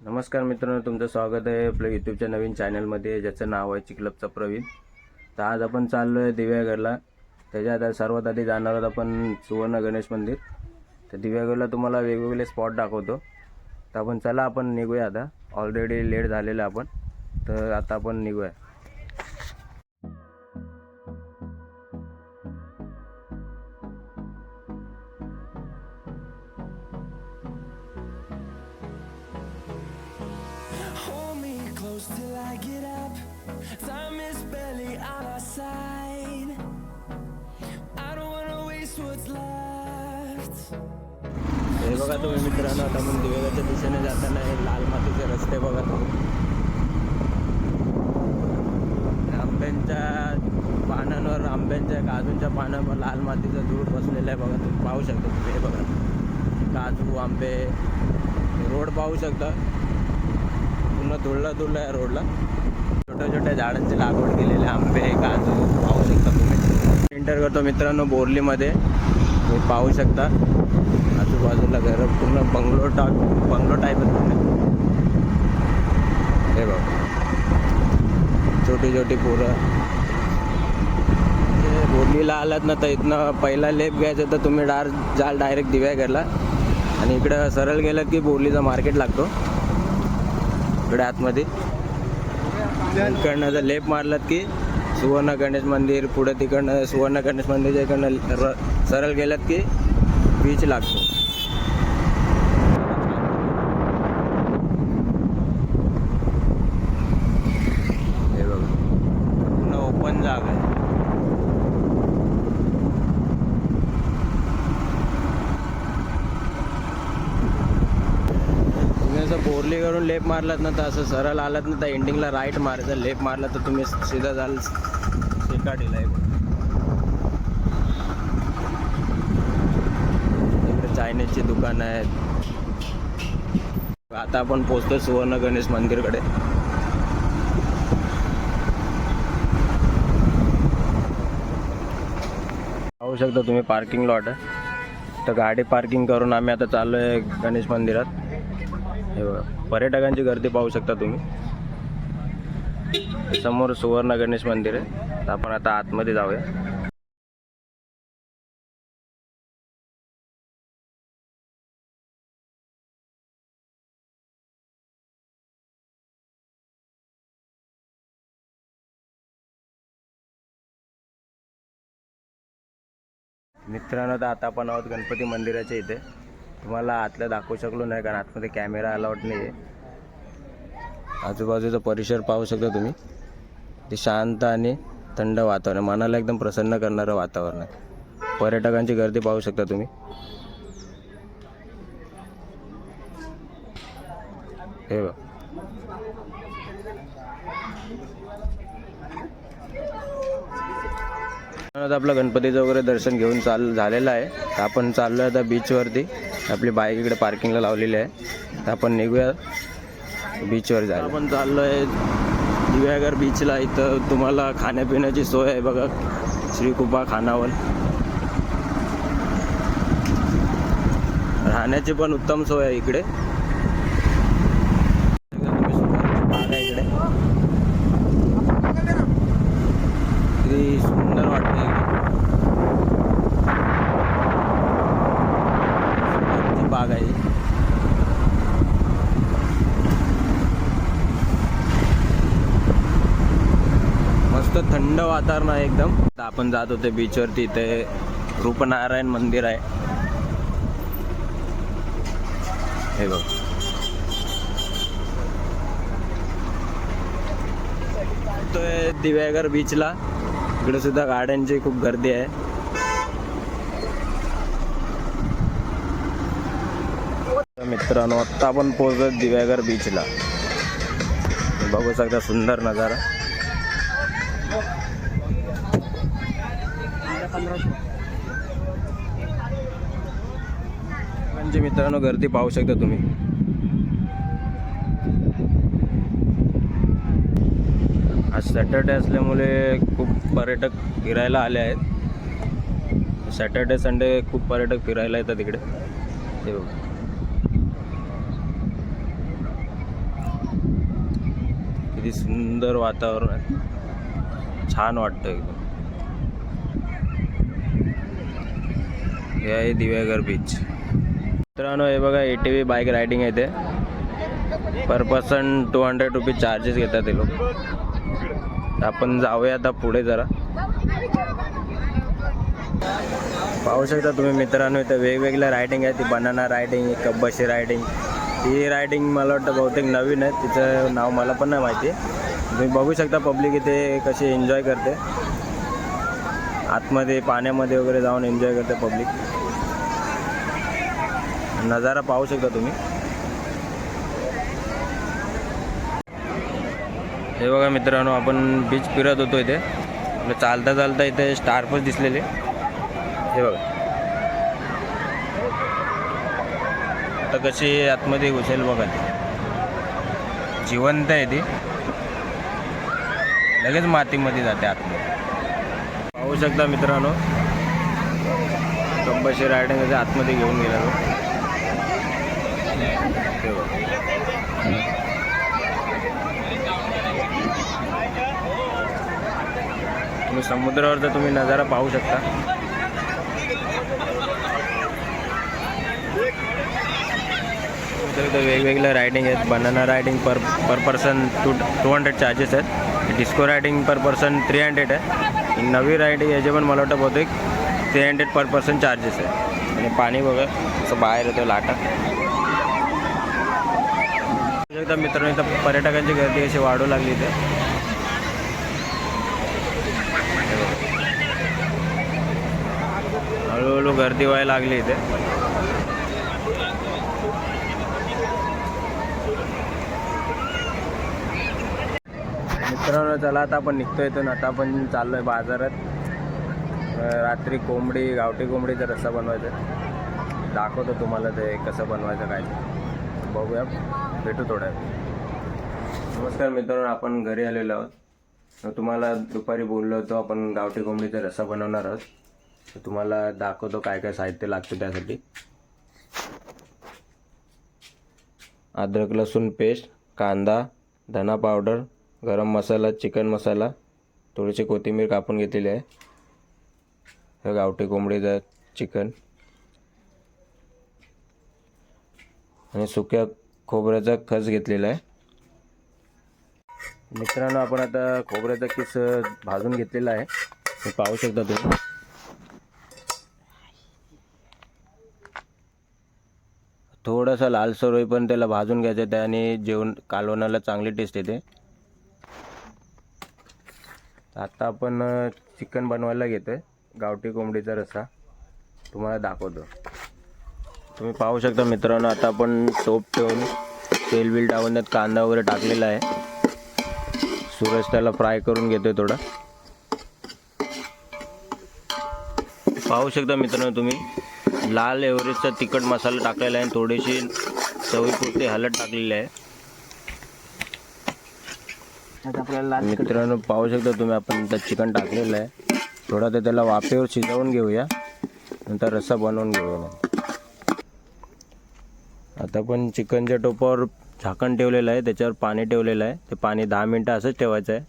नमस्कार मित्रांनो, तुमचं स्वागत आहे आपल्या यूट्यूबच्या नवीन चॅनलमध्ये, ज्याचं नाव आहे चिखलपचा प्रवीण. तर आज आपण चाललो आहे दिव्यागडला. त्याच्यात सर्वात आधी जाणार आहोत आपण सुवर्ण गणेश मंदिर. तर दिव्यागडला तुम्हाला वेगवेगळे स्पॉट दाखवतो. तर आपण चला, आपण निघूया आता. ऑलरेडी लेट झालेलं आपण, तर आता आपण निघूया. Till I get up, time is barely on our side. I don't wanna waste what's left. हे बघा तुम्ही मित्रांनो, आता आपण दिव्यागडच्या दिशेने जाताना हे लाल मातीचे रस्ते बघा तुम्ही. आंब्यांच्या पानांवर, आंब्यांच्या काजूंच्या पानांवर लाल मातीचा धूळ बसलेला आहे बघा. तुम्ही पाहू शकता. तुम्ही हे बघा, काजू, आंबे, रोड पाहू शकता. पूर्ण धुळला आहे रोडला. छोट्या छोट्या झाडांची लागवड केलेली, आंबे, काजू पाहू शकता तुम्ही. एंटर करतो मित्रांनो बोरलीमध्ये. तुम्ही पाहू शकता आजूबाजूला घर, पूर्ण बंगलो टाईप आहे पूर्ण. हे बघा, छोटी छोटी पोरं. बोरलीला आलात ना, तर इथनं पहिला लेप घ्यायचं तर तुम्ही जाल डायरेक्ट दिव्यागडला. आणि इकडं सरळ गेलं की बोरलीचा मार्केट लागतो इकडे आतमध्ये. इकडनं जर लेप मारलात की सुवर्ण गणेश मंदिर, पुढे तिकडनं सुवर्ण गणेश मंदिरच्या इकडनं सरळ गेलात की बीच लागतो. हे बघा, पूर्ण ओपन जागा आहे. बोरली करून लेप मारलात ना, तर असं सरळ आलात ना, तर एंडिंगला राईट मारायचं. लेप मारला तर तुम्ही सीधा जाल शेकाडीला. इकडे चायनीजची दुकानं आहेत. आता आपण पोहोचतो सुवर्ण गणेश मंदिरकडे. पाहू शकता तुम्ही, पार्किंग लॉट आहे. तर गाडी पार्किंग करून आम्ही आता चाललो आहे गणेश मंदिरात. हे बघा, पर्यटकांची गर्दी पाहू शकता तुम्ही. समोर सुवर्ण गणेश मंदिर आहे. तर आपण आता आतमध्ये जाऊया. मित्रांनो, तर आता आपण आहोत गणपती मंदिराच्या इथे. तुम्हाला आतलं दाखवू शकलो नाही कारण आतमध्ये कॅमेरा अलाउड नाही आहे. आजूबाजूचा परिसर पाहू शकता तुम्ही. ते शांत आणि थंड वातावरण, मनाला एकदम प्रसन्न करणारं वातावरण आहे. पर्यटकांची गर्दी पाहू शकता तुम्ही. हे बघ, आपलं गणपतीचं वगैरे दर्शन घेऊन झालेलं आहे. तर आपण चाललो आहे आता बीचवरती. आपली बाईक इकडे पार्किंगला लावलेली आहे. तर आपण निघूया बीचवर जायला. आपण चाललो आहे दिव्यागड बीचला. इथं तुम्हाला खाण्यापिण्याची सोय आहे बघा. श्रीकृपा खानावळ. राहण्याची पण उत्तम सोय आहे इकडे. किती सुंदर वाटते. बाग आहे. मस्त थंड वातावरण आहे एकदम. आपण जात होते बीचवरती. इथे रूपनारायण मंदिर आहे. हे बघ, तो दिव्यागड बीचला. इकडे सुद्धा गाड्यांची खूप गर्दी आहे. मित्रांनो, आत्ता आपण पोहोचलो दिव्यागड बीचला. बघू शकता सुंदर नजारा. म्हणजे मित्रांनो, गर्दी पाहू शकता तुम्ही. आज सॅटर्डे असल्यामुळे खूप पर्यटक फिरायला आले आहेत. सॅटर्डे संडे खूप पर्यटक फिरायला येतात इकडे. हे बघा, किती सुंदर वातावरण आहे, छान वाटतं एकदम. हे आहे दिवेघर बीच. मित्रांनो हे बघा ATV बाईक रायडिंग आहे ते पर पर्सन 200 रुपीज चार्जेस घेतात ते लोक. आपण जाऊया आता पुढे जरा. पाहू शकता तुम्ही मित्रांनो इथं वेगवेगळ्या रायडिंग आहे. ती बनाना रायडिंग, कब्बशी रायडिंग. ही रायडिंग मला वाटतं बहुतेक नवीन आहे, तिचं नाव मला पण नाही माहिती. तुम्ही बघू शकता पब्लिक इथे कशी एन्जॉय करते, आतमध्ये पाण्यामध्ये वगैरे जाऊन एन्जॉय करते पब्लिक. नजारा पाहू शकता तुम्ही. हे बघा मित्रांनो आपण बीच फिरत होतो इथे. चालता चालता इथे स्टारफिश दिसलेले. हे बघा आता कशी आतमध्ये घुसेल बघा, ती जिवंत आहे, ती लगेच मातीमध्ये जाते आतमध्ये. पाहू शकता मित्रांनो कब्बशी रायडिंग आतमध्ये घेऊन गेला तो. तुम्ही समुद्रावरचा तुम्ही नजारा पाहू शकता. इथं वेगवेगळ्या रायडिंग आहेत. बनाना रायडिंग पर पर्सन 200 चार्जेस आहेत. डिस्को रायडिंग पर पर्सन 300 आहे. नवी रायडिंग याचे पण मला वाटतं बहुतेक 300 पर पर्सन चार्जेस आहे. आणि पाणी बघा असं बाहेर येतं लाटा. एकदा मित्रांनो इथं पर्यटकांची गर्दी अशी वाढू लागली इथे. हळूहळू गर्दी व्हायला लागली इथे. मित्रांनो चला आता आपण निघतो इथून. आता आपण चाललो आहे बाजारात. रात्री कोंबडी, गावठी कोंबडीचा रस्सा बनवायचा. दाखवतो तुम्हाला ते कसं बनवायचं काय. बघूया, भेटू थोड्या. नमस्कार मित्रांनो, आपण घरी आलेलो आहोत. तुम्हाला दुपारी बोललो होतो आपण गावठी कोंबडीचा रस्सा बनवणार आहोत. तर तुम्हाला दाखवतो काय काय साहित्य लागतं त्यासाठी. अद्रक लसूण पेस्ट, कांदा, धना पावडर, गरम मसाला, चिकन मसाला, थोडीशी कोथिंबीर कापून घेतलेली आहे. हे गावठी कोंबडीचं चिकन आणि सुक्या खोबऱ्याचा खस घेतलेला आहे. मित्रांनो आपण आता खोबऱ्याचा किस भाजून घेतलेला आहे. हे पाहू शकता तुम्ही. थोडासा लालसर होईपर्यंत त्याला भाजून घ्यायचं आहे. त्याने जेवण कालवणाला चांगली टेस्ट येते. आता आपण चिकन बनवायला घेतोय. गावठी कोंबडीचा रस्सा तुम्हाला दाखवतो. तुम्ही पाहू शकता मित्रांनो आता आपण टोप ठेवून तेल बिल टाकून त्यात कांदा वगैरे टाकलेला आहे. सूरज त्याला फ्राय करून घेतोय थोडा. पाहू शकता मित्रांनो तुम्ही लाल एव्हरेस्टचा तिखट मसाला टाकलेला आहे. थोडीशी चवीपुरती हळद टाकलेली आहे. मित्रांनो पाहू शकता तुम्ही आपण त्यात चिकन टाकलेलं आहे. थोडा ते त्याला वाफेवर शिजवून घेऊया, नंतर रस्सा बनवून घेऊया. आता आपण चिकनच्या टोपावर झाकण ठेवलेलं आहे, त्याच्यावर पाणी ठेवलेलं आहे. ते पाणी 10 मिनटं असंच ठेवायचं आहे.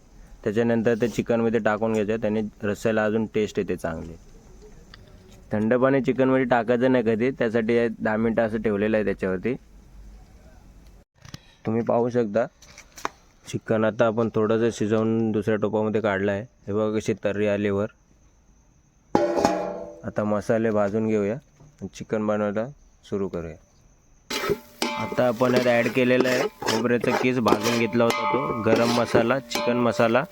त्याच्यानंतर ते चिकनमध्ये टाकून घ्यायचं आहे. त्याने रस्स्याला अजून टेस्ट येते चांगली. थंड पाणी चिकनमध्ये टाकायचं नाही कधी, त्यासाठी 10 मिनटं असं ठेवलेलं आहे त्याच्यावरती. तुम्ही पाहू शकता चिकन आता आपण थोडंसं शिजवून दुसऱ्या टोपामध्ये काढलं आहे. हे बघा कशी तर्री आलीवर. आता मसाले भाजून घेऊया, चिकन बनवायला सुरू करूया. आता आपण यात ॲड केलेलं आहे खोबऱ्याचा किस भाजून घेतला होता तो, गरम मसाला, चिकन मसाला,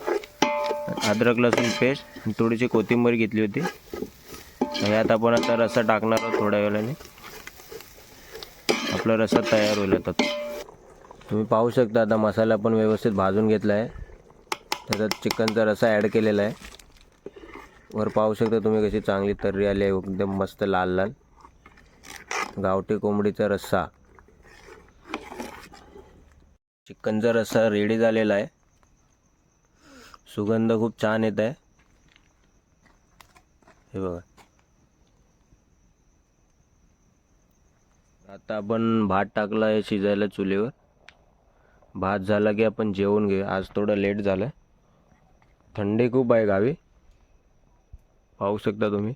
अद्रक लसूण पेस्ट, थोडीशी कोथिंबीर घेतली होती. यात आपण आता रस्सा टाकणार आहोत. थोड्या वेळाने आपला रस्सा तयार होईल. आता तुम्ही पाहू शकता आता मसाला पण व्यवस्थित भाजून घेतला आहे. त्याच्यात चिकनचा रस्सा ॲड केलेला आहे. वर पाहू शकता तुम्ही कशी चांगली तर्री आली आहे, एकदम मस्त लाल लाल. गावठी कोंबडीचा रस्सा, चिकनचा रस्सा रेडी झालेला आहे. सुगंध खूप छान येत आहे. हे बघा. आता आपण भात टाकला आहे शिजायला चुलीवर. भात झाला की आपण जेवून घेऊ. आज थोडं लेट झालं. थंडी खूप आहे गावी, पाहू शकता तुम्ही.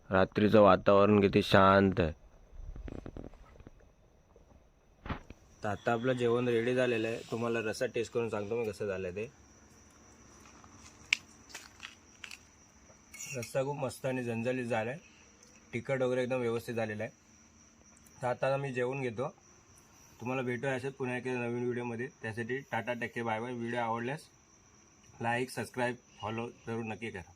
रात्रीचं वातावरण किती शांत आहे. तर आता आपलं जेवण रेडी झालेलं आहे. तुम्हाला रस्सा टेस्ट करून सांगतो मी कसं झालं ते. रस्सा खूप मस्त आणि झणझणीत झाला आहे. तिखट वगैरे एकदम व्यवस्थित झालेलं आहे. तर आता मी जेवून घेतो. तुम्हाला भेटूया असेच पुन्हा एका नवीन व्हिडिओमध्ये. त्यासाठी ta-ta take care, bye bye. Video आवडल्यास लाईक, सबस्क्राईब, फॉलो जरूर नक्की करा.